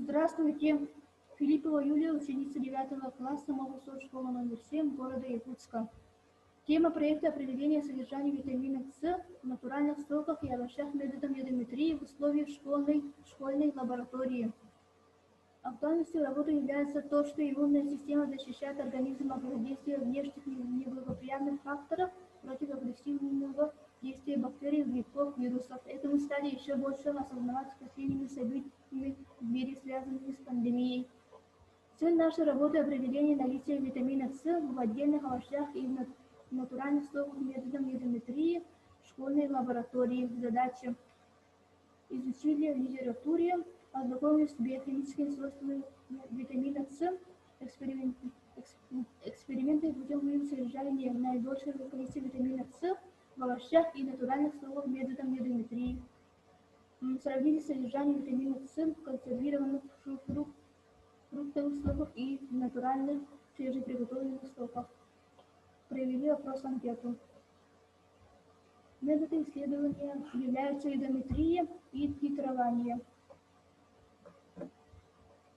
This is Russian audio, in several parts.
Здравствуйте, Филиппова Юлия, ученица 9 класса Новосор, школа номер 7 города Якутска. Тема проекта определения содержания витамина С в натуральных соках и овощах методом ядометрии в условиях школьной лаборатории. Актуальностью работы является то, что иммунная система защищает организм от воздействия внешних неблагоприятных факторов против агрессивного действия бактерий, грибков, вирусов. Это мы стали еще больше осознавать с последними событиями в мире, связанными с пандемией. Цель нашей работы – определение наличия витамина С в отдельных овощах и в натуральных соках методом ядометрии в школьной лаборатории. Задача – изучили литературе, ознакомились с биохимическими свойствами витамина С, эксперименты путем выявления содержания наибольшего количества витамина С в овощах и натуральных соках методом ядометрии. Сравнили содержание витамина С в консервированных фруктовых соках и в натуральных свежеприготовленных соках. Провели опрос-анкету. Методы исследования являются ядометрия и титрование.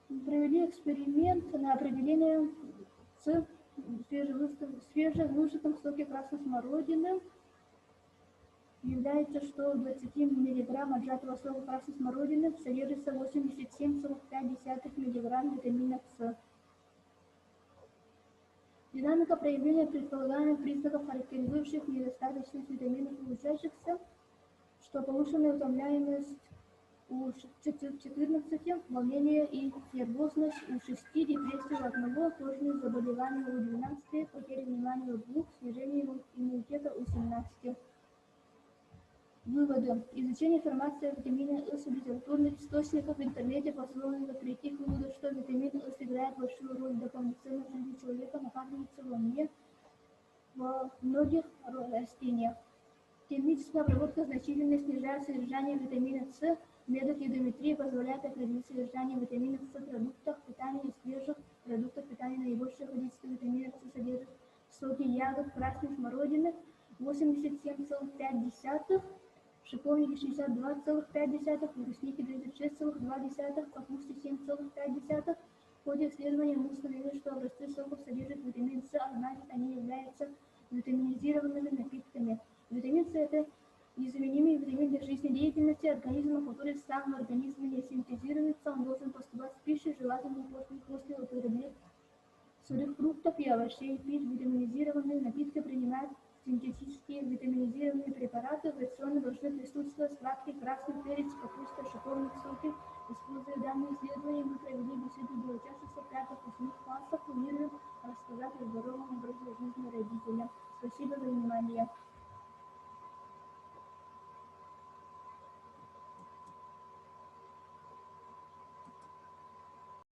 Провели эксперимент на определение С в свежевыжатом соке красной смородины. Является, что в 20 мг отжатого сока красной смородины содержится 87,5 мг витамина С. Динамика проявления предполагаемых признаков, характеризующих недостаточность витаминов, получающихся, что повышенная утомляемость у 14, волнение и нервозность у 6, депрессия у 1, кожные заболевания у 12, потеря внимания у 2, снижение иммунитета у 17. Выводы. Изучение информации о витамине С в литературных источниках в интернете позволило прийти к выводу, что витамин С играет большую роль для полноценной жизни человека, накапливается во мне во многих растениях. Термическая обработка значительно снижает содержание витамина С. Метод ядометрии позволяет определить содержание витамина С в продуктах питания и свежих продуктах питания. Наибольшее количество витамина С содержит соки ягод красной смородины 87,5, шиповники 62,5, брусники 36,2, капусты 7,5. В ходе исследования мы установили, что образцы соков содержат витамин С, а значит они являются витаминизированными напитками. Витамин С – это незаменимый витамин для жизнедеятельности организма, который сам в организме не синтезируется. Он должен поступать в пищу, желательно после употребления сырых фруктов и овощей. Пить витаминизированные напитки, принимать синтетические витаминизированные препараты. В рационе должны присутствовать сладкий красный перец, капуста, шиповник, соки. Используя данные исследования, мы провели беседу для учащихся 5-8 классов. Планируем рассказать о здоровом образе жизни родителям. Спасибо за внимание.